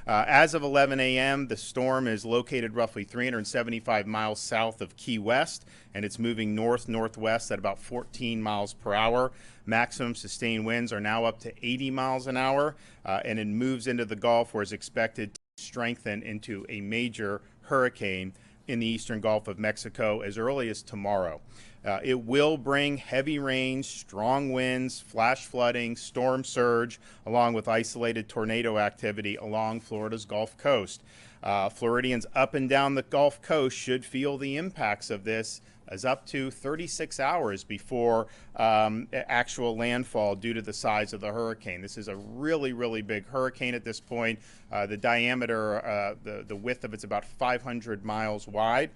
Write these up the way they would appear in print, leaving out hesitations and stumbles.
As of 11 a.m., the storm is located roughly 375 miles south of Key West, and it's moving north-northwest at about 14 miles per hour. Maximum sustained winds are now up to 80 miles an hour, and it moves into the Gulf, where it's expected to strengthen into a major hurricane in the eastern Gulf of Mexico as early as tomorrow. It will bring heavy rains, strong winds, flash flooding, storm surge, along with isolated tornado activity along Florida's Gulf Coast. Floridians up and down the Gulf Coast should feel the impacts of this as up to 36 hours before actual landfall due to the size of the hurricane. This is a really, really big hurricane at this point. The diameter, the width of it's about 500 miles wide.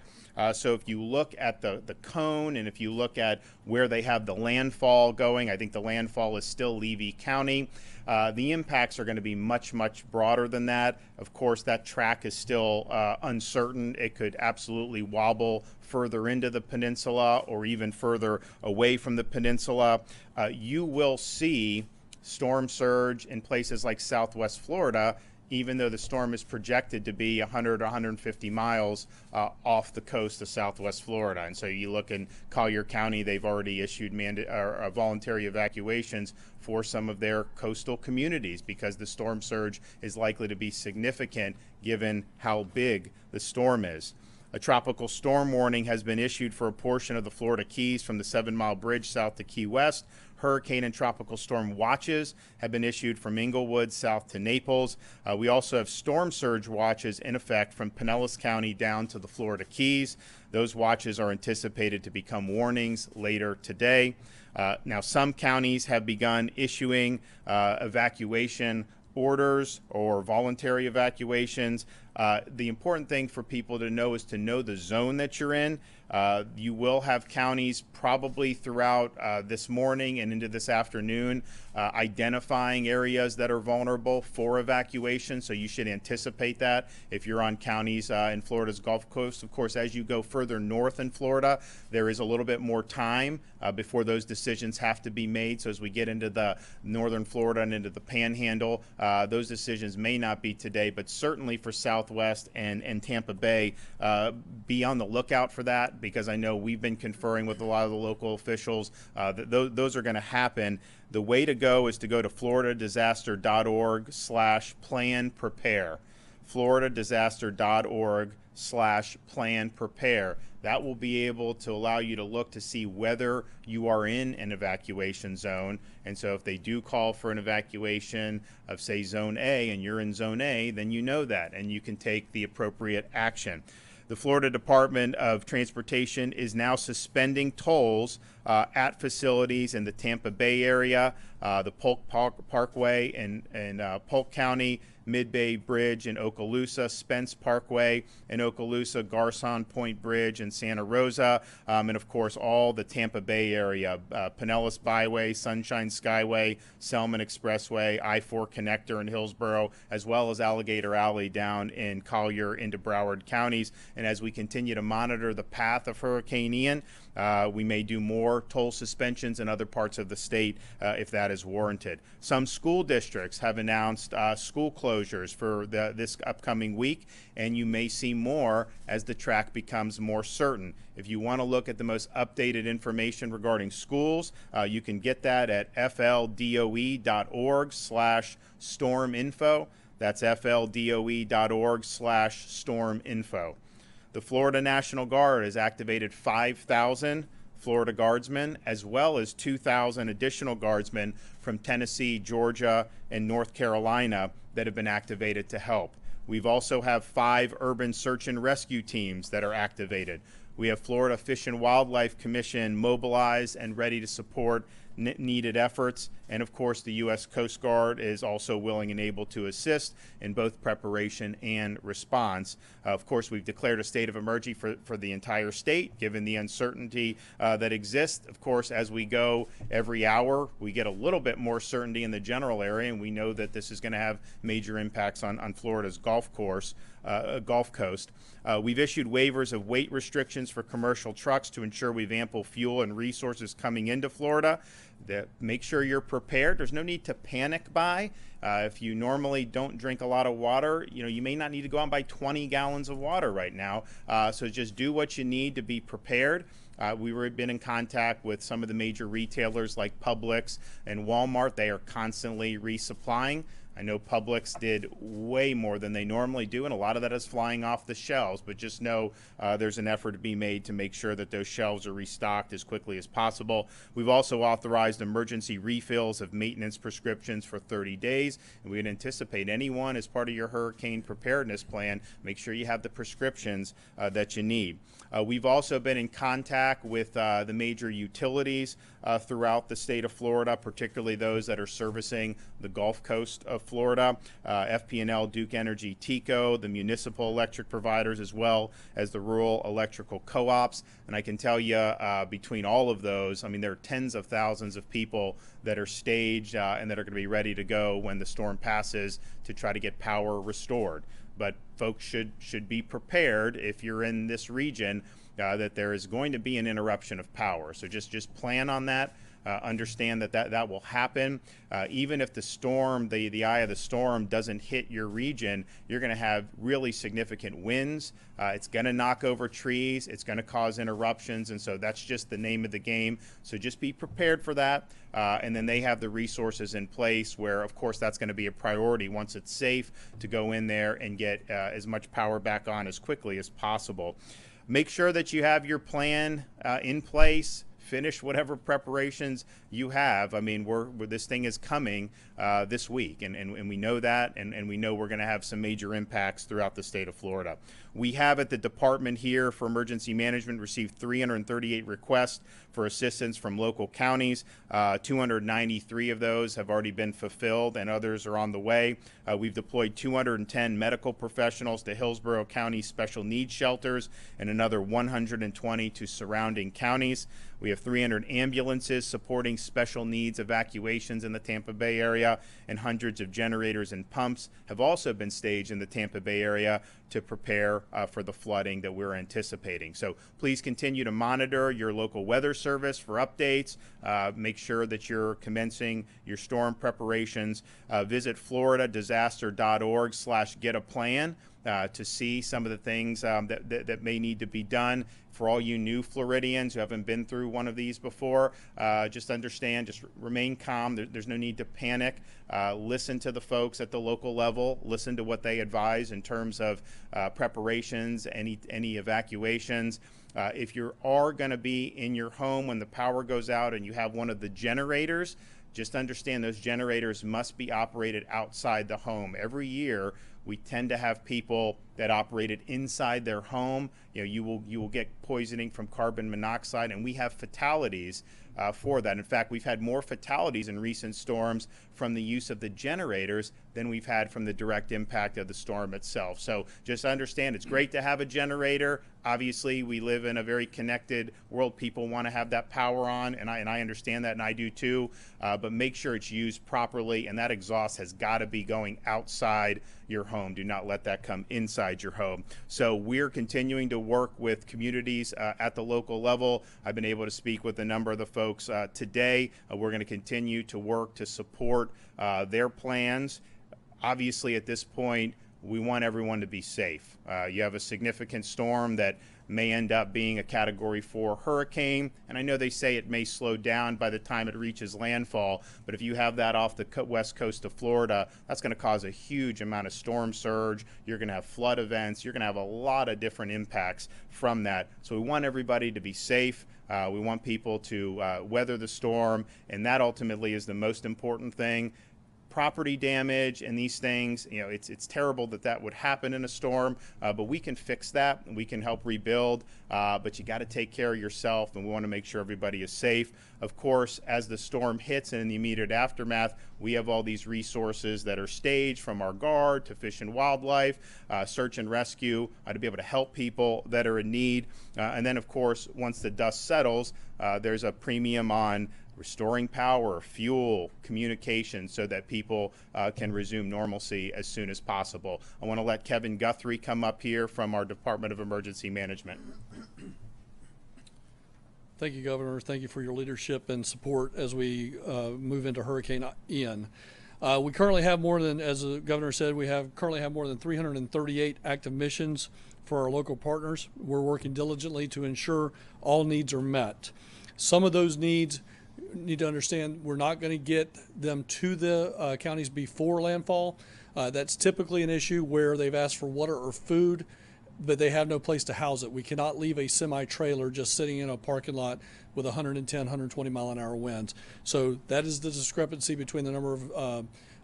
So if you look at the cone and if you look at where they have the landfall going, I think the landfall is still Levy County. The impacts are going to be much, much broader than that. Of course, that track is still uncertain. It could absolutely wobble further into the peninsula or even further away from the peninsula. You will see storm surge in places like Southwest Florida, even though the storm is projected to be 100 or 150 miles off the coast of Southwest Florida. And so you look in Collier County, they've already issued voluntary evacuations for some of their coastal communities because the storm surge is likely to be significant given how big the storm is. A tropical storm warning has been issued for a portion of the Florida Keys from the 7 Mile Bridge south to Key West. Hurricane and tropical storm watches have been issued from Inglewood south to Naples. We also have storm surge watches in effect from Pinellas County down to the Florida Keys. Those watches are anticipated to become warnings later today. Now, some counties have begun issuing evacuation orders or voluntary evacuations. The important thing for people to know is to know the zone that you're in. You will have counties probably throughout this morning and into this afternoon identifying areas that are vulnerable for evacuation, so you should anticipate that if you're on counties in Florida's Gulf Coast. Of course, as you go further north in Florida, there is a little bit more time before those decisions have to be made. So as we get into the northern Florida and into the Panhandle, those decisions may not be today, but certainly for Southwest and Tampa Bay, be on the lookout for that, because I know we've been conferring with a lot of the local officials that those are going to happen. The way to go is to go to floridadisaster.org/plan-prepare. floridadisaster.org/plan-prepare. That will be able to allow you to look to see whether you are in an evacuation zone. And so if they do call for an evacuation of, say, Zone A, and you're in Zone A, then you know that, and you can take the appropriate action. The Florida Department of Transportation is now suspending tolls at facilities in the Tampa Bay area, the Polk Parkway in Polk County, Mid-Bay Bridge in Okaloosa, Spence Parkway in Okaloosa, Garcon Point Bridge in Santa Rosa, and of course all the Tampa Bay area, Pinellas Byway, Sunshine Skyway, Selman Expressway, I-4 connector in Hillsborough, as well as Alligator Alley down in Collier into Broward counties. And as we continue to monitor the path of Hurricane Ian, we may do more toll suspensions in other parts of the state if that is warranted. Some school districts have announced school closures for this upcoming week, and you may see more as the track becomes more certain. If you want to look at the most updated information regarding schools, you can get that at fldoe.org/storminfo. That's fldoe.org/storminfo. The Florida National Guard has activated 5,000 Florida Guardsmen, as well as 2,000 additional Guardsmen from Tennessee, Georgia, and North Carolina that have been activated to help. We've also have 5 urban search and rescue teams that are activated. We have Florida Fish and Wildlife Commission mobilized and ready to support needed efforts. And of course, the U.S. Coast Guard is also willing and able to assist in both preparation and response. Of course, we've declared a state of emergency for the entire state, given the uncertainty that exists. Of course, as we go every hour, we get a little bit more certainty in the general area, and we know that this is going to have major impacts on Florida's Gulf Coast. We've issued waivers of weight restrictions for commercial trucks to ensure we have ample fuel and resources coming into Florida. Make sure you're prepared. There's no need to panic buy. If you normally don't drink a lot of water, you may not need to go out and buy 20 gallons of water right now. So just do what you need to be prepared. We've been in contact with some of the major retailers like Publix and Walmart. They are constantly resupplying. I know Publix did way more than they normally do, and a lot of that is flying off the shelves, but just know there's an effort to be made to make sure that those shelves are restocked as quickly as possible. We've also authorized emergency refills of maintenance prescriptions for 30 days, and we'd anticipate anyone as part of your hurricane preparedness plan, make sure you have the prescriptions that you need. We've also been in contact with the major utilities throughout the state of Florida, particularly those that are servicing the Gulf Coast of Florida, FP&L, Duke Energy, TECO, the municipal electric providers, as well as the rural electrical co-ops. And I can tell you between all of those, I mean, there are tens of thousands of people that are staged and that are going to be ready to go when the storm passes to try to get power restored. But folks should be prepared if you're in this region that there is going to be an interruption of power. So just plan on that. Understand that will happen. Even if the storm, the eye of the storm doesn't hit your region, you're going to have really significant winds. It's going to knock over trees. It's going to cause interruptions. And so that's just the name of the game. So just be prepared for that. And then they have the resources in place where, of course, that's going to be a priority once it's safe to go in there and get as much power back on as quickly as possible. Make sure that you have your plan in place. Finish whatever preparations you have. I mean, this thing is coming this week, and we know that, and we know we're going to have some major impacts throughout the state of Florida. We have at the department here for emergency management received 338 requests for assistance from local counties. 293 of those have already been fulfilled, and others are on the way. We've deployed 210 medical professionals to Hillsborough County special needs shelters and another 120 to surrounding counties. We have 300 ambulances supporting special needs evacuations in the Tampa Bay area, and hundreds of generators and pumps have also been staged in the Tampa Bay area to prepare for the flooding that we're anticipating. So please continue to monitor your local weather service for updates. Make sure that you're commencing your storm preparations. Visit floridadisaster.org/get-a-plan to see some of the things that may need to be done. For all you new Floridians who haven't been through one of these before, just understand, just remain calm. There's no need to panic. Listen to the folks at the local level. Listen to what they advise in terms of preparations, any evacuations. If you are going to be in your home when the power goes out and you have one of the generators, just understand those generators must be operated outside the home. Every year, we tend to have people that operated inside their home. You will get poisoning from carbon monoxide, and we have fatalities for that. In fact, we've had more fatalities in recent storms from the use of the generators than we've had from the direct impact of the storm itself. So just understand, it's great to have a generator. Obviously, we live in a very connected world. People want to have that power on, and I understand that, and I do too. But make sure it's used properly, and that exhaust has got to be going outside your home. Do not let that come inside your home. So we're continuing to work with communities at the local level. I've been able to speak with a number of the folks today. We're going to continue to work to support their plans. Obviously, at this point, we want everyone to be safe. You have a significant storm that may end up being a Category 4 hurricane, and I know they say it may slow down by the time it reaches landfall, but if you have that off the west coast of Florida, that's going to cause a huge amount of storm surge. You're going to have flood events. You're going to have a lot of different impacts from that. So we want everybody to be safe. We want people to weather the storm, and that ultimately is the most important thing. Property damage and these things, it's terrible that would happen in a storm, but we can fix that and we can help rebuild, but you got to take care of yourself, and we want to make sure everybody is safe. Of course, as the storm hits and in the immediate aftermath, we have all these resources that are staged, from our guard to Fish and Wildlife, search and rescue, to be able to help people that are in need. And then, of course, once the dust settles, there's a premium on restoring power, fuel, communication, so that people can resume normalcy as soon as possible. I want to let Kevin Guthrie come up here from our Department of Emergency Management. Thank you, Governor. Thank you for your leadership and support as we move into Hurricane Ian. We currently have more than, as the Governor said, currently have more than 338 active missions for our local partners. We're working diligently to ensure all needs are met. Some of those needs, need to understand, we're not going to get them to the counties before landfall. That's typically an issue where they've asked for water or food, but they have no place to house it. We cannot leave a semi-trailer just sitting in a parking lot with 110, 120 mile an hour winds. So that is the discrepancy between the number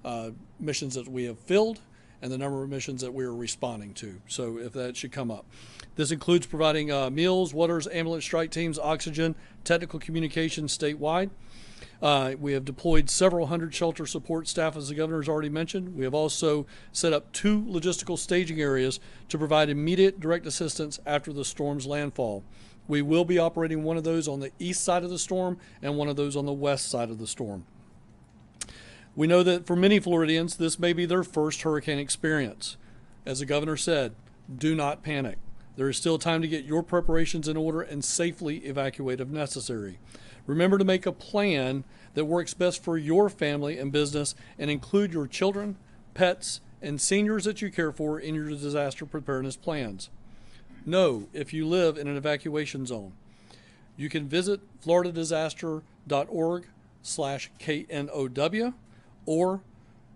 of missions that we have filled and the number of missions that we are responding to. So if that should come up. This includes providing meals, waters, ambulance strike teams, oxygen, technical communications statewide. We have deployed several hundred shelter support staff, as the Governor has already mentioned. We have also set up 2 logistical staging areas to provide immediate direct assistance after the storm's landfall. We will be operating one of those on the east side of the storm and one of those on the west side of the storm. We know that for many Floridians, this may be their first hurricane experience. As the Governor said, do not panic. There is still time to get your preparations in order and safely evacuate if necessary. Remember to make a plan that works best for your family and business and include your children, pets, and seniors that you care for in your disaster preparedness plans. Know if you live in an evacuation zone. You can visit floridadisaster.org/KNOW or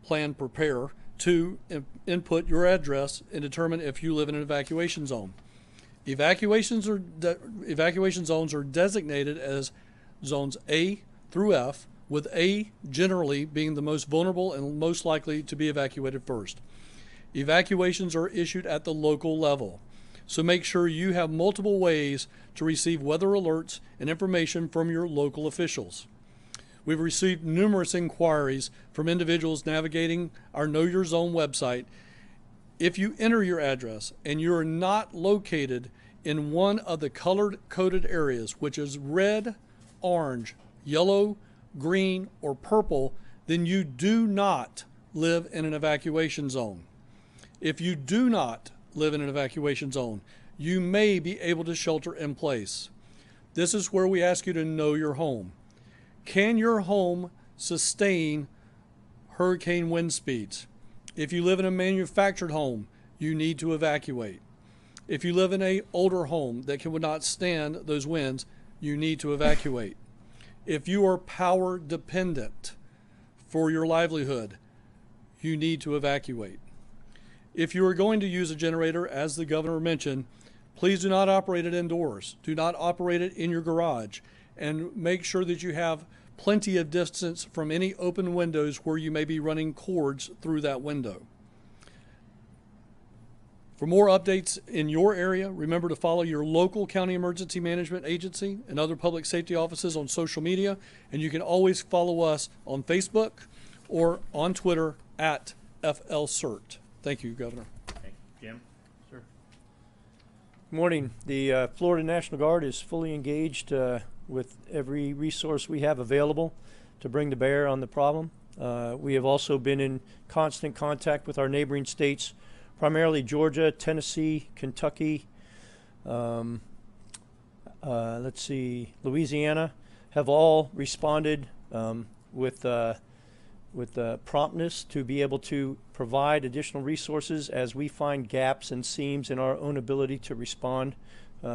Plan Prepare to input your address and determine if you live in an evacuation zone. Evacuation zones are designated as zones A through F, with A generally being the most vulnerable and most likely to be evacuated first. Evacuations are issued at the local level, so make sure you have multiple ways to receive weather alerts and information from your local officials. We've received numerous inquiries from individuals navigating our Know Your Zone website. If you enter your address and you are not located in one of the color-coded areas, which is red, orange, yellow, green, or purple, then you do not live in an evacuation zone. If you do not live in an evacuation zone, you may be able to shelter in place. This is where we ask you to know your home. Can your home sustain hurricane wind speeds? If you live in a manufactured home, you need to evacuate. If you live in an older home that would not stand those winds, you need to evacuate. If you are power dependent for your livelihood, you need to evacuate. If you are going to use a generator, as the Governor mentioned, please do not operate it indoors. Do not operate it in your garage, and make sure that you have plenty of distance from any open windows where you may be running cords through that window. For more updates in your area, remember to follow your local county emergency management agency and other public safety offices on social media, and you can always follow us on Facebook or on Twitter at FLCERT. Thank you, Governor. Okay. Jim? Sir. Good morning. The Florida National Guard is fully engaged with every resource we have available to bring to bear on the problem. We have also been in constant contact with our neighboring states, primarily Georgia, Tennessee, Kentucky, Louisiana, have all responded with promptness to be able to provide additional resources as we find gaps and seams in our own ability to respond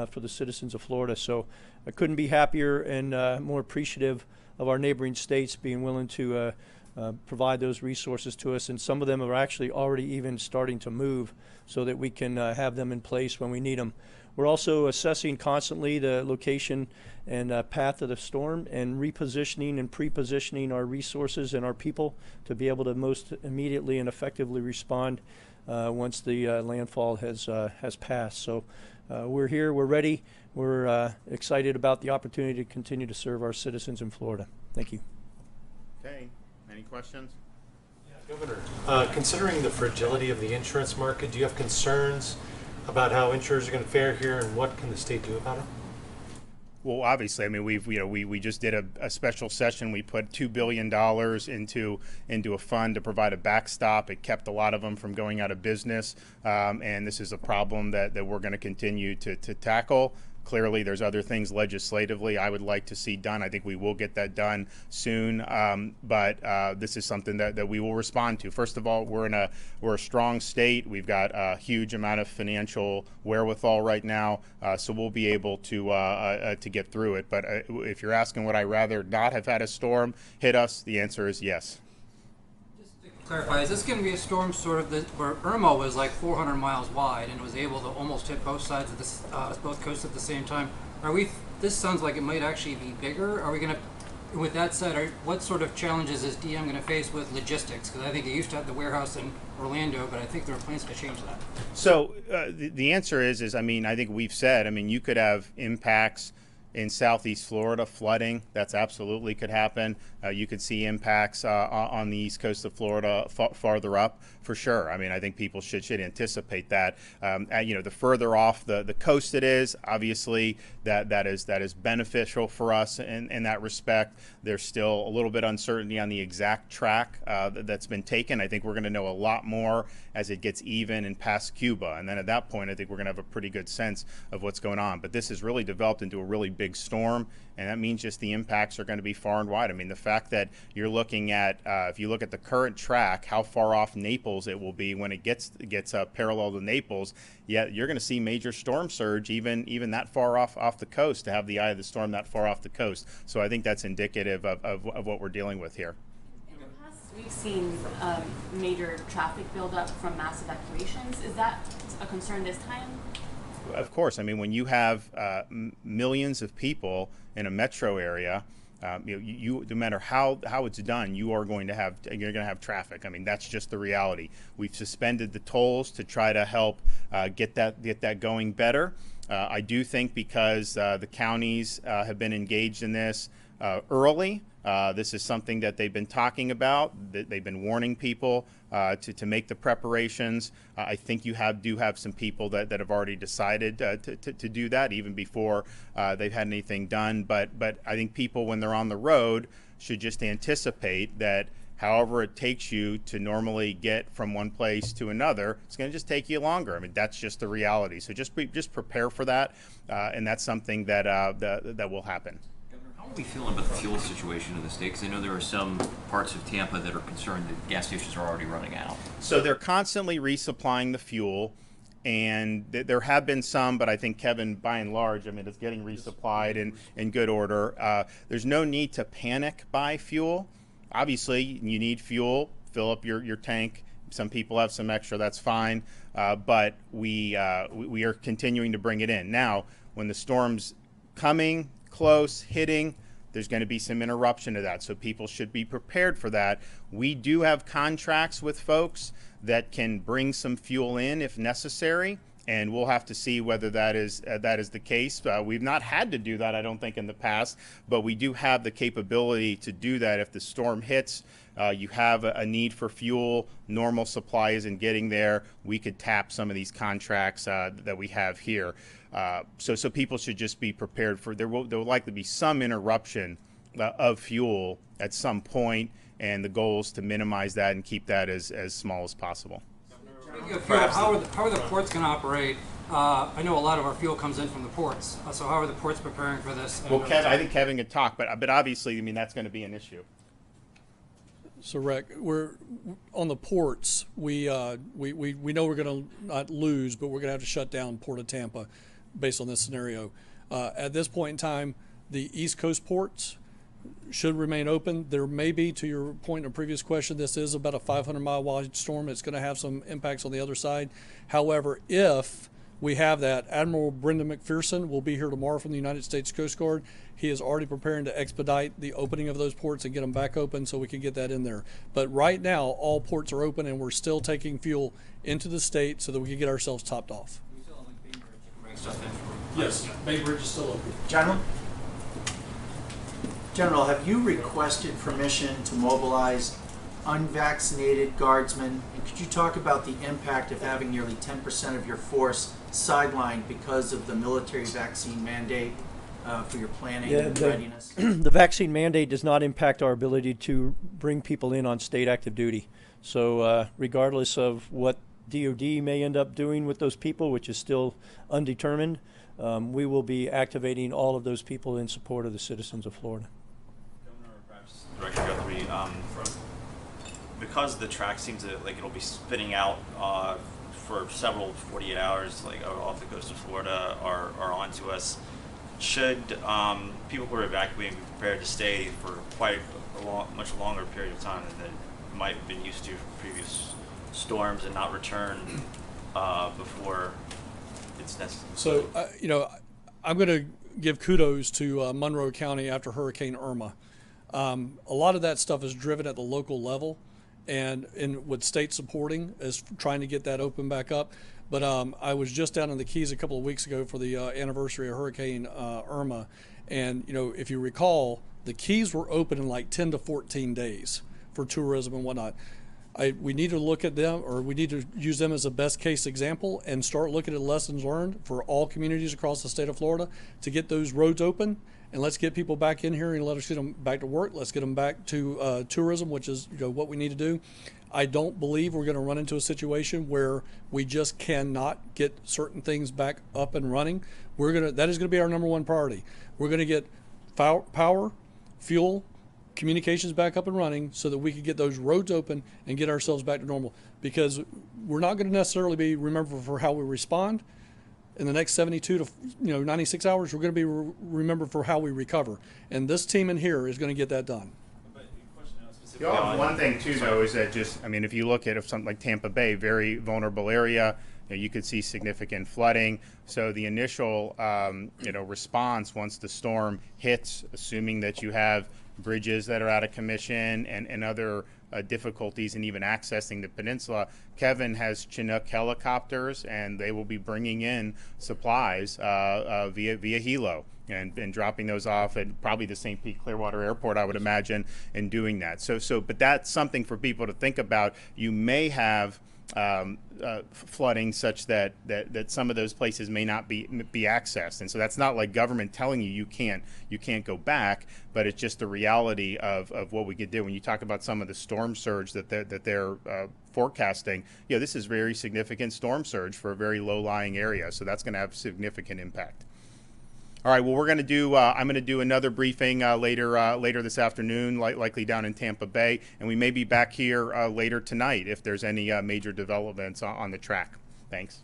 for the citizens of Florida. So I couldn't be happier and more appreciative of our neighboring states being willing to provide those resources to us, and some of them are actually already even starting to move so that we can have them in place when we need them. We're also assessing constantly the location and path of the storm and repositioning and pre-positioning our resources and our people to be able to most immediately and effectively respond once the landfall has passed. So we're here, we're ready, we're excited about the opportunity to continue to serve our citizens in Florida. Thank you. Okay. Any questions? Yeah, Governor, considering the fragility of the insurance market, do you have concerns about how insurers are going to fare here, and what can the state do about it? Well, obviously, I mean, we just did a special session. We put $2 billion into a fund to provide a backstop. It kept a lot of them from going out of business, and this is a problem that we're going to continue to tackle. Clearly, there's other things legislatively I would like to see done. I think we will get that done soon, but this is something that we will respond to. First of all, we're a strong state. We've got a huge amount of financial wherewithal right now, so we'll be able to get through it. But if you're asking would I rather not have had a storm hit us, the answer is yes. Clarify, is this going to be a storm sort of where Irma was like 400 miles wide and was able to almost hit both sides of this, both coasts at the same time? This sounds like it might actually be bigger. Are we going to, with that said, what sort of challenges is DM going to face with logistics? Because I think they used to have the warehouse in Orlando, but I think there are plans to change that. So the answer is I think we've said, you could have impacts in southeast Florida, flooding, that's absolutely could happen. You could see impacts on the east coast of Florida farther up, for sure. I think people should anticipate that. The further off the coast it is, obviously that is beneficial for us in that respect. There's still a little bit uncertainty on the exact track that's been taken. I think we're going to know a lot more as it gets even and past Cuba, and then at that point I think we're going to have a pretty good sense of what's going on. But this has really developed into a really big storm, and that means just the impacts are going to be far and wide. The fact that you're looking at, if you look at the current track, how far off Naples it will be when it gets parallel to Naples, yet you're going to see major storm surge even that far off the coast, to have the eye of the storm that far off the coast. So I think that's indicative of what we're dealing with here. In the past, we've seen major traffic buildup from mass evacuations. Is that a concern this time? Of course. When you have millions of people in a metro area, you no matter how it's done, you're going to have traffic. That's just the reality. We've suspended the tolls to try to help get that going better. I do think because the counties have been engaged in this early. This is something that they've been talking about. They've been warning people to make the preparations. I think you do have some people that have already decided to do that even before they've had anything done. But I think people, when they're on the road, should just anticipate that however it takes you to normally get from one place to another, it's going to just take you longer. That's just the reality. So just prepare for that, and that's something that will happen. How are we feeling about the fuel situation in the state? Because I know there are some parts of Tampa that are concerned that gas stations are already running out. So they're constantly resupplying the fuel, and there have been some, but I think, Kevin, by and large, it's getting resupplied in good order. There's no need to panic buy fuel. Obviously, you need fuel, fill up your tank. Some people have some extra, that's fine, but we are continuing to bring it in. Now, when the storm's coming, close, hitting, there's going to be some interruption to that, so people should be prepared for that. We do have contracts with folks that can bring some fuel in if necessary, and we'll have to see whether that is the case. We've not had to do that, I don't think, in the past, but we do have the capability to do that if the storm hits. You have a need for fuel, normal supply isn't getting there, we could tap some of these contracts that we have here. So people should just be prepared for, there will likely be some interruption of fuel at some point, and the goal is to minimize that and keep that as small as possible. How are the ports going to operate? I know a lot of our fuel comes in from the ports, so how are the ports preparing for this? Well, I think Kevin could talk, but obviously, that's going to be an issue. So, Rick, we're on the ports. We know we're going to not lose, but we're going to have to shut down Port of Tampa based on this scenario. At this point in time, the East Coast ports should remain open. There may be, to your point in a previous question, this is about a 500-mile wide storm. It's going to have some impacts on the other side. However, if we have that, Admiral Brendan McPherson will be here tomorrow from the United States Coast Guard. He is already preparing to expedite the opening of those ports and get them back open so we can get that in there. But right now, all ports are open, and we're still taking fuel into the state so that we can get ourselves topped off. We still have Bay Bridge to bring stuff in. Yes, Bay Bridge is still open. General, have you requested permission to mobilize unvaccinated guardsmen? And could you talk about the impact of having nearly 10% of your force sidelined because of the military vaccine mandate for your planning and readiness? The vaccine mandate does not impact our ability to bring people in on state active duty. So regardless of what DoD may end up doing with those people, which is still undetermined, we will be activating all of those people in support of the citizens of Florida. Governor, perhaps Director Guthrie, because the track seems to, like, it'll be spinning out for several 48 hours, like off the coast of Florida, are onto us. Should people who are evacuating be prepared to stay for quite a much longer period of time than they might have been used to from previous storms, and not return before it's necessary? So, you know, I'm going to give kudos to Monroe County after Hurricane Irma. A lot of that stuff is driven at the local level, and with state supporting is trying to get that open back up. But I was just down in the Keys a couple of weeks ago for the anniversary of Hurricane Irma, and you know, if you recall, the Keys were open in like 10 to 14 days for tourism and whatnot. We need to look at them, or we need to use them as a best case example and start looking at lessons learned for all communities across the state of Florida to get those roads open. And let's get people back in here and let us get them back to work. Let's get them back to tourism, which is, you know, what we need to do. I don't believe we're going to run into a situation where we just cannot get certain things back up and running. That is going to be our number one priority. We're going to get power, fuel, communications back up and running so that we can get those roads open and get ourselves back to normal. Because we're not going to necessarily be remembered for how we respond. In the next 72 to 96 hours, we're going to be remembered for how we recover. And this team in here is going to get that done. One thing too, though, is that if you look at something like Tampa Bay, very vulnerable area, you could see significant flooding. So the initial, response once the storm hits, assuming that you have bridges that are out of commission and other difficulties in even accessing the peninsula, Kevin has Chinook helicopters, and they will be bringing in supplies via helo. And dropping those off at probably the St. Pete Clearwater Airport, I would imagine, and doing that. But that's something for people to think about. You may have flooding such that some of those places may not be accessed, and so that's not like government telling you can't go back, but it's just the reality of what we could do. When you talk about some of the storm surge that they're forecasting, this is very significant storm surge for a very low-lying area, so that's going to have significant impact. All right. Well, we're going to do. I'm going to do another briefing later this afternoon, likely down in Tampa Bay, and we may be back here later tonight if there's any major developments on the track. Thanks.